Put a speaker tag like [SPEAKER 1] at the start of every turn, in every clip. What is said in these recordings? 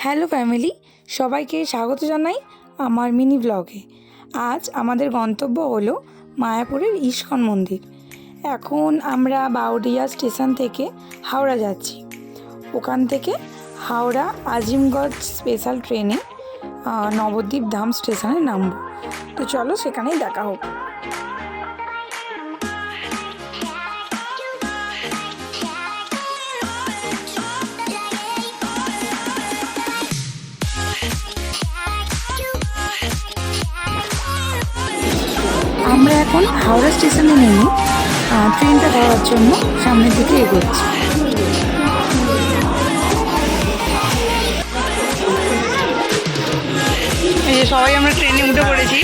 [SPEAKER 1] Hello family, সবাইকে স্বাগত জানাই আমার মিনি ব্লগে। আজ আমাদের গন্তব্য হলো মায়াপুরের ইস্কন মন্দির। এখন আমরা বাউডিয়া স্টেশন থেকে হাওড়া যাচ্ছি। ওখান থেকে হাওড়া আজিমগঞ্জ স্পেশাল ট্রেনে নবদ্বীপ ধাম স্টেশনে নামব। তো চলো সেখানেই দেখা হোক। আমরা এখন হাওড়া স্টেশনে নেমে ট্রেনটা ধরার জন্য সামনের দিকে এগোচ্ছি। এই যে সবাই আমরা ট্রেনে উঠে পড়েছি।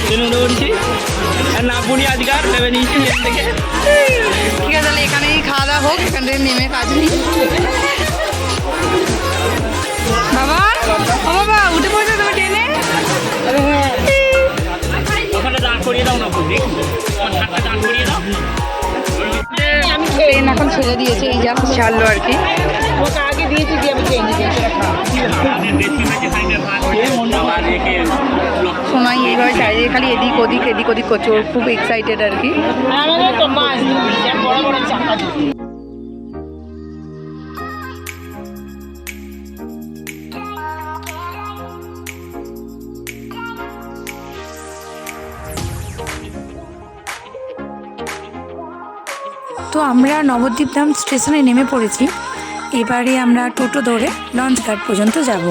[SPEAKER 2] নাপুনি আজকাল ভেবে নিয়েছি ট্রেন থেকে।
[SPEAKER 1] ঠিক আছে, তাহলে এখানেই খাওয়া দাওয়া হোক, এখান থেকে নেমে কাজ নেই। বাবা ও বাবা, উঠে পড়েছো তুমি ট্রেনে?
[SPEAKER 2] ওখানে দাঁড় করিয়ে দাও না, দাঁড় করিয়ে দাও।
[SPEAKER 1] ট্রেন এখন ছেড়ে দিয়েছে, এই জাস্ট ছাড়লো আর কি।
[SPEAKER 2] ওকে আগে দিয়েছি যে আমি ট্রেন
[SPEAKER 1] শোনাই এইভাবে চারিদিকে খালি এদিক ওদিক এদিক ওদিক করছে, ওর খুব এক্সাইটেড আর কি।
[SPEAKER 2] আমাদের তো মাছ বড় বড় চাকা।
[SPEAKER 1] তো আমরা নবদ্বীপ ধাম স্টেশনে নেমে পড়েছি। এবারে আমরা টোটো ধরে লঞ্চ ঘাট পর্যন্ত যাব।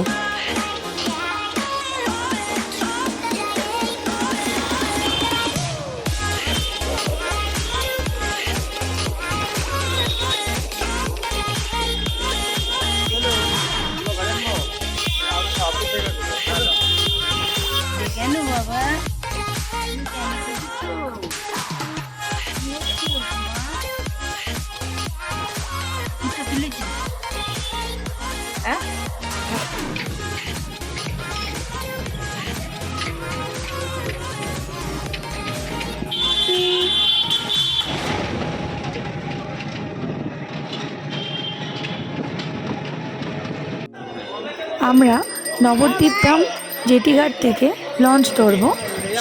[SPEAKER 1] আমরা নবদ্বীপ ধাম জেটিঘাট থেকে লঞ্চ ধরব,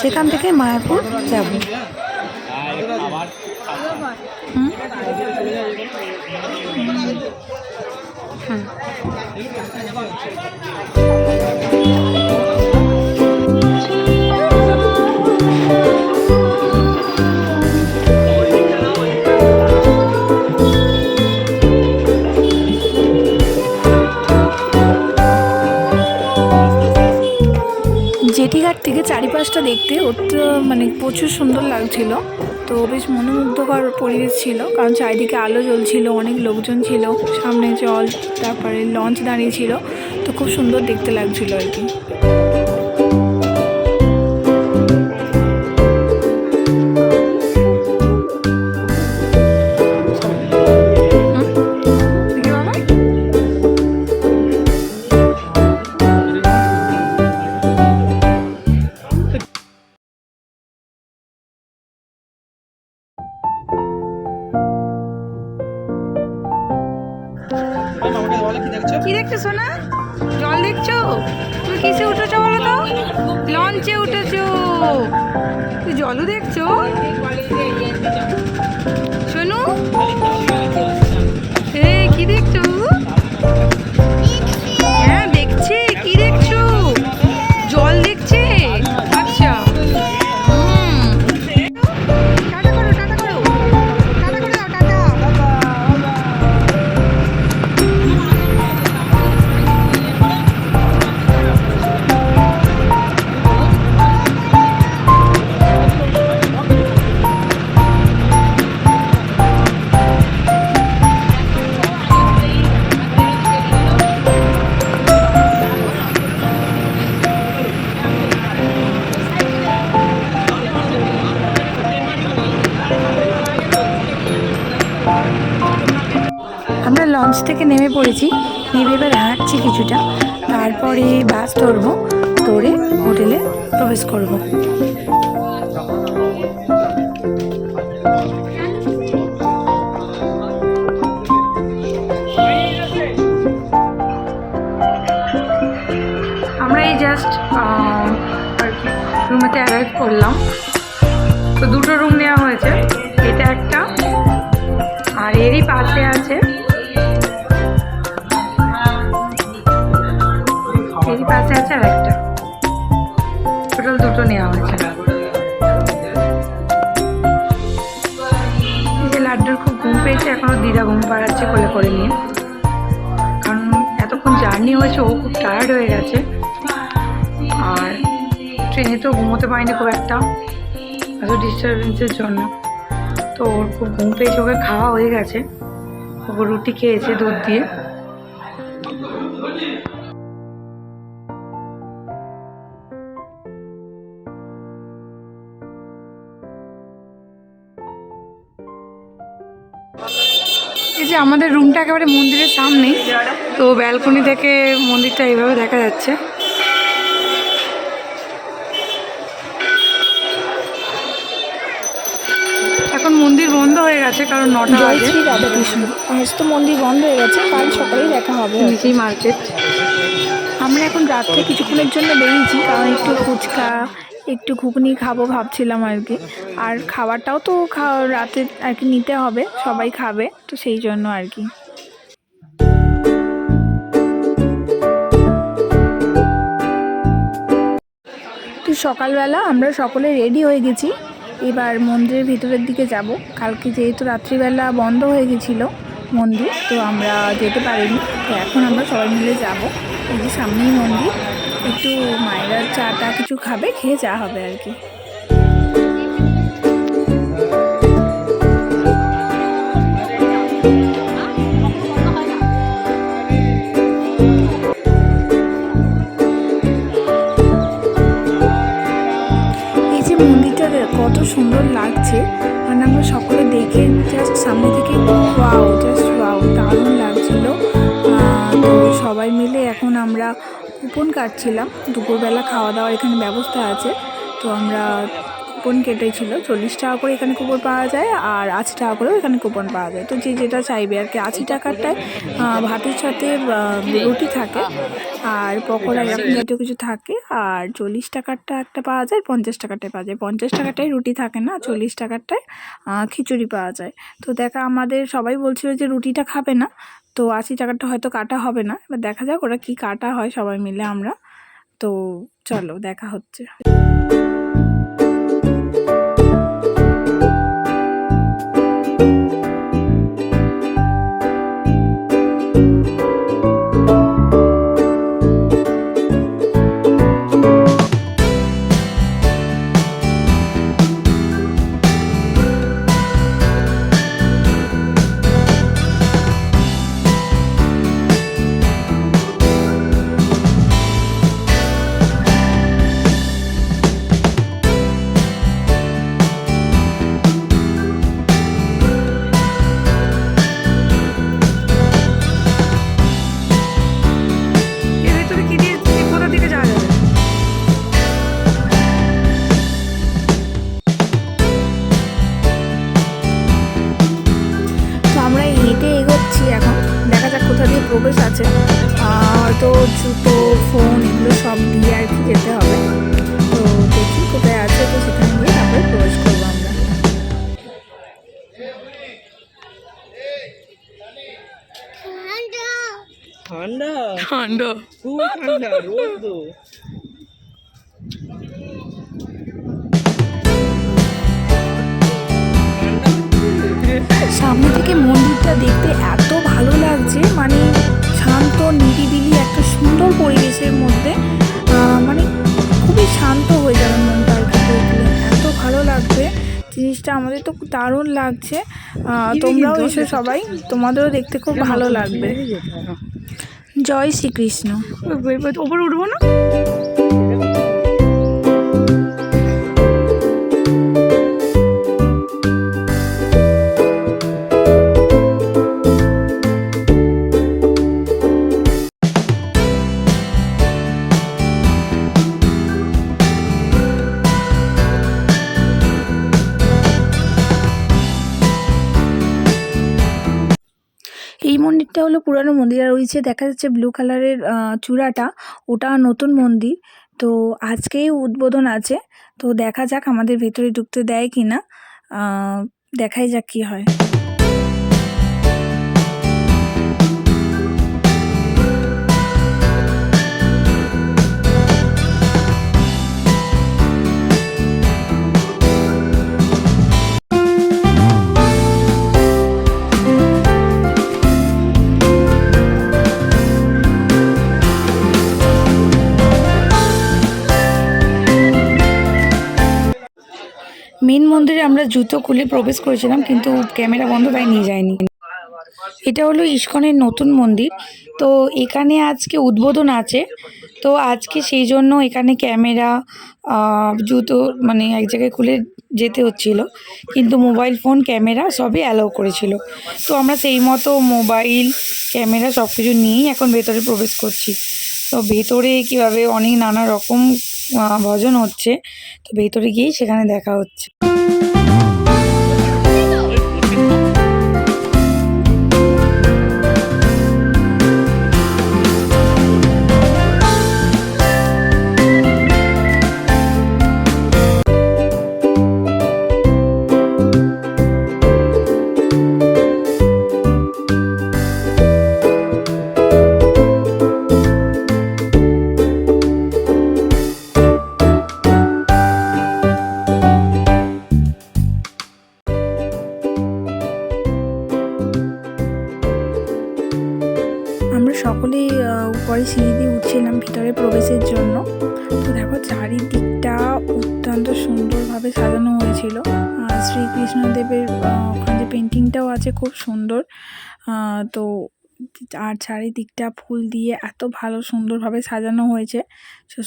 [SPEAKER 1] সেখান থেকে মায়াপুর যাব। জেটিঘাট থেকে চারিপাশটা দেখতে মানে প্রচুর সুন্দর লাগছিল। তো বেশ মনোমুগ্ধকর পরিবেশ ছিল, কারণ চারিদিকে আলো জ্বলছিল, অনেক লোকজন ছিল, সামনে জল, তারপরে লঞ্চ দাঁড়িয়ে ছিল। তো খুব সুন্দর দেখতে লাগছিল আর কি। কি দেখছো সোনা? জল দেখছো? তুমি কিসে উঠেছো বলো তো? লঞ্চে উঠেছো। তুই জলও দেখছো সোনু? কি দেখছো? হ্যাঁ দেখছি। কি দেখছো? জল দেখছে। আচ্ছা, টাটা করো, টাটা করো, টাটা করে দাও, টাটা। আমরা লঞ্চ থেকে নেমে পড়েছি, নেমে এবার হাঁটছি কিছুটা, তারপরে বাস ধরবো, ধরে হোটেলে প্রবেশ করব। এই জাস্ট আর কি রুমেতে অ্যারাইভ করলাম। তো দুটো রুম নেওয়া হয়েছে, এটা একটা আর এরই পাশে আছে, এরই পাশে আছে আর একটা, টোটাল দুটো নেওয়া হয়েছে। এই যে লাড্ডুর খুব ঘুম পেয়েছে, এখনো দিদা ঘুম পাড়াচ্ছে কোলে করে নিয়ে, কারণ এতক্ষণ জার্নি হয়েছে, ও খুব টায়ার্ড হয়ে গেছে। আর ট্রেনে তো ঘুমোতে পারিনি খুব একটা, এত ডিস্টারবেন্সের জন্য। তো ওর খুব ঘুম পেয়েছে, ওকে খাওয়া হয়ে গেছে, ওকে রুটি খেয়েছে দুধ দিয়ে। এই যে আমাদের রুমটা একেবারে মন্দিরের সামনেই, তো ব্যালকনি থেকে মন্দিরটা এইভাবে দেখা যাচ্ছে। এখন মন্দির বন্ধ হয়ে গেছে, কারণ 9টা
[SPEAKER 3] জয়
[SPEAKER 1] বাজে।
[SPEAKER 3] শ্রী রাধাকৃষ্ণ। আজ তো মন্দির বন্ধ হয়ে গেছে, কাল সকালেই দেখা হবে।
[SPEAKER 1] নিচেই মার্কেট।
[SPEAKER 3] আমরা এখন রাত্রে কিছুক্ষণের জন্য বেরিয়েছি, কারণ একটু ফুচকা একটু ঘুগনি খাবো ভাবছিলাম আর কি। আর খাবারটাও তো রাতে আর কি নিতে হবে, সবাই খাবে তো সেই জন্য আর কি। তো সকালবেলা আমরা সকলে রেডি হয়ে গেছি, এবার মন্দিরের ভিতরের দিকে যাব। কালকে যেহেতু রাত্রিবেলা বন্ধ হয়ে গেছিলো মন্দির, তো আমরা যেতে পারিনি। তো এখন আমরা সবাই মিলে যাব। এই যে সামনেই মন্দির, একটু মায়েরা চাটা কিছু খাবে, খেয়ে যা হবে আর কি। এই যে মন্দিরটা কত সুন্দর লাগছে, মানে আমরা সকলে দেখে জাস্ট সামনে থেকে ওয়াও, জাস্ট ওয়াও, দারুণ লাগছিল। তো সবাই মিলে এখন আমরা কুপন কাটছিলাম। দুপুরবেলা খাওয়া দাওয়ার এখানে ব্যবস্থা আছে, তো আমরা কুপন কেটেছিল। 40 টাকা করে এখানে কুপন পাওয়া যায়, আর 80 টাকা করেও এখানে কুপন পাওয়া যায়। তো যে যেটা চাইবে আর কি। 80 টাকারটায় ভাতের সাথে রুটি থাকে আর পকোড়া এরকম জাতীয় কিছু থাকে, আর 40 টাকারটা একটা পাওয়া যায়, 50 টাকারটায় পাওয়া যায়। 50 টাকারটায় রুটি থাকে না, 40 টাকারটায় খিচুড়ি পাওয়া যায়। তো আমাদের সবাই বলছিল যে রুটিটা খাবে না, তো 80 টাকারটা হয়তো কাটা হবে না। এবার দেখা যাক ওরা কি কাটা হয় সবাই মিলে আমরা। তো চলো দেখা হচ্ছে। প্রবেশ আছে, হয়তো জুতো ফোন এগুলো সব দিয়ে আর কি যেতে হবে। তো দেখি কোথায় আছে, তো সেখানে গিয়ে তারপরে প্রবেশ করবো আমরা।
[SPEAKER 2] ঠান্ডা
[SPEAKER 1] ঠান্ডা,
[SPEAKER 2] খুব ঠান্ডা, রোদ তো।
[SPEAKER 3] সামনে থেকে মন্দিরটা দেখতে এত ভালো লাগছে, মানে শান্ত নিরিবিলি একটা সুন্দর পরিবেশের মধ্যে, মানে খুবই শান্ত হয়ে যাবে মনটা আর কি দেখলে, এত ভালো লাগবে জিনিসটা। আমাদের তো দারুণ লাগছে, তোমরাও এসো সবাই, তোমাদেরও দেখতে খুব ভালো লাগবে। জয় শ্রীকৃষ্ণ।
[SPEAKER 1] ওপরে উঠবো না?
[SPEAKER 3] এই মন্দিরটা হলো পুরানো মন্দির, আর ওই যে দেখা যাচ্ছে ব্লু কালারের চূড়াটা, ওটা নতুন মন্দির। তো আজকেই উদ্বোধন আছে, তো দেখা যাক আমাদের ভেতরে ঢুকতে দেয় কি না, দেখাই যাক কি হয়।
[SPEAKER 1] মেন মন্দিরে আমরা জুতো খুলে প্রবেশ করেছিলাম, কিন্তু ক্যামেরা বন্ধ, তাই নিয়ে যায়নি। এটা হলো ইস্কনের নতুন মন্দির, তো এখানে আজকে উদ্বোধন আছে। তো আজকে সেই জন্য এখানে ক্যামেরা, জুতো মানে এক জায়গায় খুলে যেতে হচ্ছিল, কিন্তু মোবাইল ফোন ক্যামেরা সবই অ্যালাউ করেছিল। তো আমরা সেই মতো মোবাইল ক্যামেরা সব কিছু নিয়েই এখন ভেতরে প্রবেশ করছি। তো ভেতরে কীভাবে অনেক নানা রকম ভজন হচ্ছে, তো ভেতরে গিয়েই সেখানে দেখা হচ্ছে।
[SPEAKER 3] আমরা সকলেই উপরে সিঁড়ি দিয়ে উঠছিলাম ভিতরে প্রবেশের জন্য। তো দেখো চারিদিকটা অত্যন্ত সুন্দরভাবে সাজানো হয়েছিল। শ্রীকৃষ্ণদেবের ওখানে যে পেন্টিংটাও আছে খুব সুন্দর। তো আর চারিদিকটা ফুল দিয়ে এত ভালো সুন্দরভাবে সাজানো হয়েছে,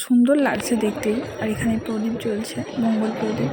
[SPEAKER 3] সুন্দর লাগছে দেখতেই। আর এখানে প্রদীপ জ্বলছে, মঙ্গল প্রদীপ।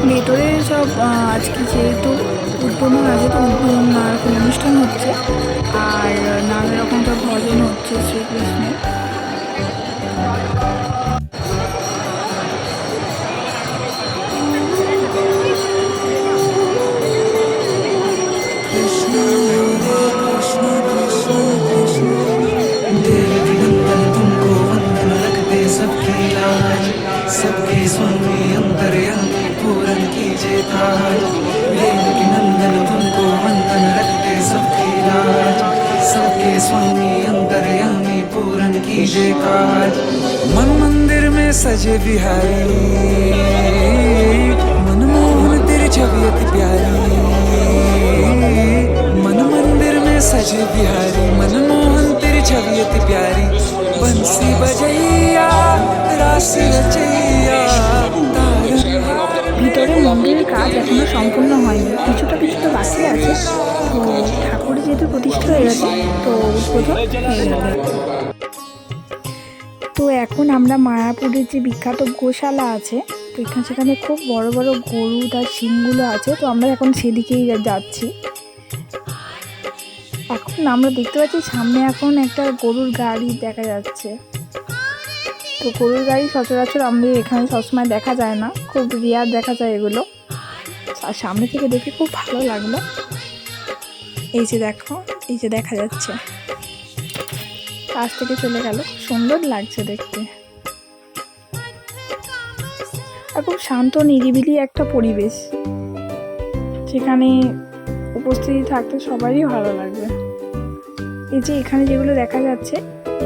[SPEAKER 3] ভেতরে সব আজকে যেহেতু উদ্বোধন আছে, তো উদ্বোধন নানা অনুষ্ঠান হচ্ছে, আর নানা রকম সব ভজন হচ্ছে শ্রীকৃষ্ণের।
[SPEAKER 4] सबके स्वामी अंतर्यामी पूरन कीजिए ताज, देवकी नंदन तुमको वंदन रखते सबकी लाज। सबके स्वामी अंतर्यामी पूरन कीजिए काज। मन मंदिर में सजे बिहारी, मनमोहन तेरी छवि अति प्यारी। मन मंदिर में सजे बिहारी, मनमोहन तेरी छवि अति प्यारी। बंसी बजैया रास रचैया।
[SPEAKER 3] ভিতরে মন্দিরের কাজ এখনো সম্পূর্ণ হয়নি, কিছুটা কিছুটা বাকি আছে। তো ঠাকুর যেহেতু প্রতিষ্ঠা হয়ে গেছে, তো উদ্বোধন হয়ে যাবে। তো এখন আমরা মায়াপুরের যে বিখ্যাত গোশালা আছে, তো সেখানে খুব বড় বড় গরু, তার শিংগুলো আছে। তো আমরা এখন সেদিকেই যাচ্ছি। এখন আমরা দেখতে পাচ্ছি সামনে এখন একটা গরুর গাড়ি দেখা যাচ্ছে। তো গরুর গাড়ি সচরাচর আমাদের এখানে সবসময় দেখা যায় না, খুব রেয়ার দেখা যায় এগুলো। আর সামনে থেকে দেখে খুব ভালো লাগলো। এই যে দেখো, এই যে দেখা যাচ্ছে, কাছ থেকে চলে গেল, সুন্দর লাগছে দেখতে। আর খুব শান্ত নিরিবিলি একটা পরিবেশ, সেখানে উপস্থিতি থাকতে সবারই ভালো লাগবে। এই যে এখানে যেগুলো দেখা যাচ্ছে,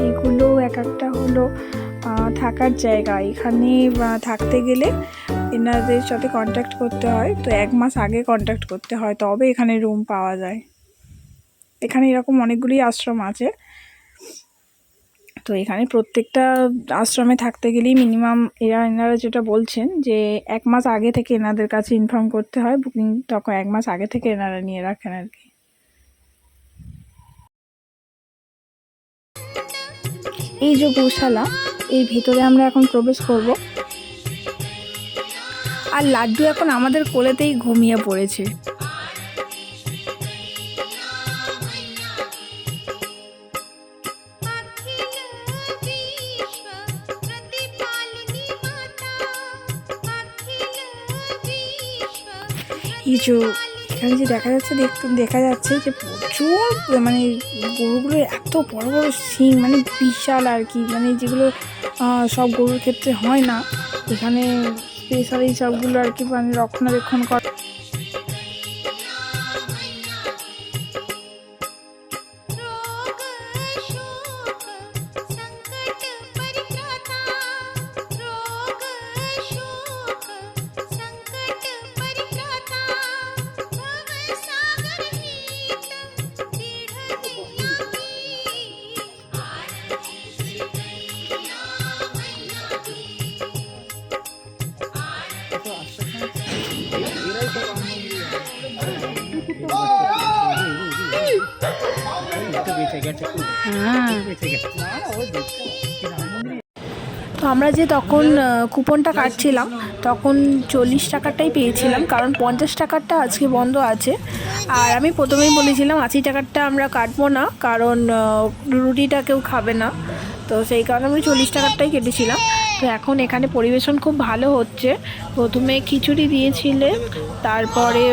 [SPEAKER 3] এইগুলো এক একটা হলো থাকার জায়গা। এখানে থাকতে গেলে এনাদের সাথে কন্ট্যাক্ট করতে হয়, তো 1 মাস আগে কন্ট্যাক্ট করতে হয়, তবে এখানে রুম পাওয়া যায়। এখানে এরকম অনেকগুলি আশ্রম আছে। তো এখানে প্রত্যেকটা আশ্রমে থাকতে গেলেই মিনিমাম এনারা যেটা বলছেন যে 1 মাস আগে থেকে এনাদের কাছে ইনফর্ম করতে হয় বুকিং, তখন 1 মাস আগে থেকে এনারা নিয়ে রাখেন আর কি। এই যে গোশালা, এর ভিতরে আমরা এখন প্রবেশ করব। আর লাড্ডু এখন আমাদের কোলেতেই ঘুমিয়ে পড়েছে। এই যে এখানে যে দেখা যাচ্ছে যে প্রচুর মানে গরুগুলোর এত বড় বড় শিং, মানে বিশাল আর কি, মানে যেগুলো সব গরুর ক্ষেত্রে হয় না, এখানে স্পেশালি সবগুলো আর কি মানে রক্ষণাবেক্ষণ করে। তো আমরা যে তখন কুপনটা কাটছিলাম তখন 40 টাকারটাই পেয়েছিলাম, কারণ 50 টাকারটা আজকে বন্ধ আছে। আর আমি প্রথমেই বলেছিলাম 80 টাকারটা আমরা কাটবো না, কারণ রুটিটা কেউ খাবে না, তো সেই কারণে আমি 40 টাকারটাই কেটেছিলাম। তো এখন এখানে পরিবেশন খুব ভালো হচ্ছে। প্রথমে খিচুড়ি দিয়েছিলেন, তারপরে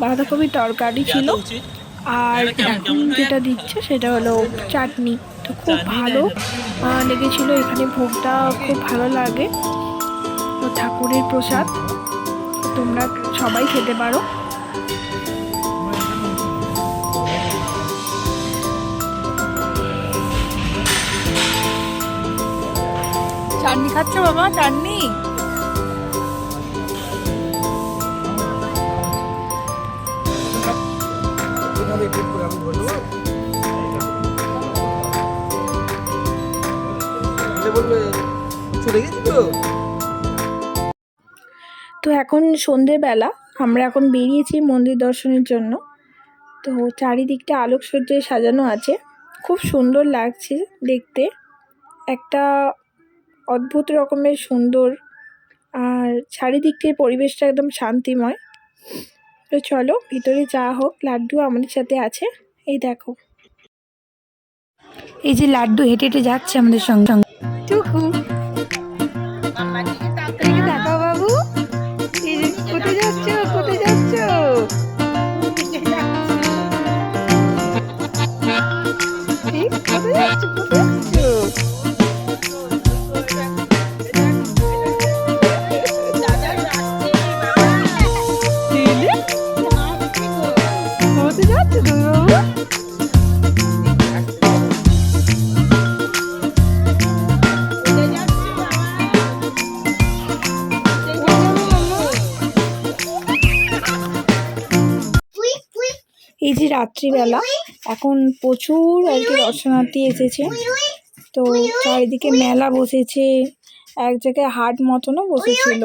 [SPEAKER 3] বাঁধাকপির তরকারি ছিল, আর এখন যেটা দিচ্ছে সেটা হলো চাটনি। তো খুব ভালো লেগেছিলো, এখানে ভোগটা খুব ভালো লাগে। তো ঠাকুরের প্রসাদ তোমরা সবাই খেতে পারো। চাটনি খাচ্ছ বাবা? চাটনি তো এখন সন্ধেবেলা, আমরা এখন বেরিয়েছি মন্দির দর্শনের জন্য। তো চারিদিকটা আলোকসজ্জায় সাজানো আছে, খুব সুন্দর লাগছে দেখতে, একটা অদ্ভুত রকমের সুন্দর, আর চারিদিকটির পরিবেশটা একদম শান্তিময়। তো চলো ভিতরে যাওয়া হোক। লাড্ডু আমাদের সাথে আছে, এই দেখো।
[SPEAKER 1] এই যে লাড্ডু হেঁটে হেঁটে যাচ্ছে আমাদের সঙ্গে সঙ্গে। টুকু দেখো বাবু, কোথায় যাচ্ছ, কোথায় যাচ্ছ? কোথায় যাচ্ছ, কোথায় যাচ্ছ? কোথায় যাচ্ছ তুমি বাবু? এই যে রাত্রিবেলা, এখন প্রচুর আর কি দর্শনার্থী এসেছে। তো চারিদিকে মেলা বসেছে, এক জায়গায় হাট মতনও বসেছিল।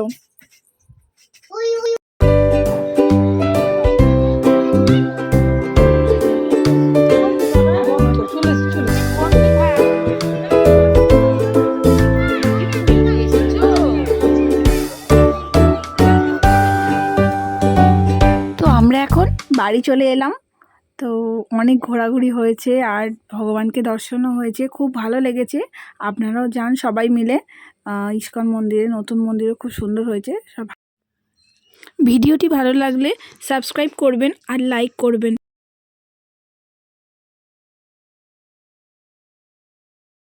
[SPEAKER 1] তো আমরা এখন বাড়ি চলে এলাম। তো অনেক ঘোরাঘুরি হয়েছে আর ভগবানকে দর্শনও হয়েছে, খুব ভালো লেগেছে। আপনারাও যান সবাই মিলে ইস্কন মন্দিরে, নতুন মন্দিরও খুব সুন্দর হয়েছে। সব ভিডিওটি ভালো লাগলে সাবস্ক্রাইব করবেন আর লাইক করবেন।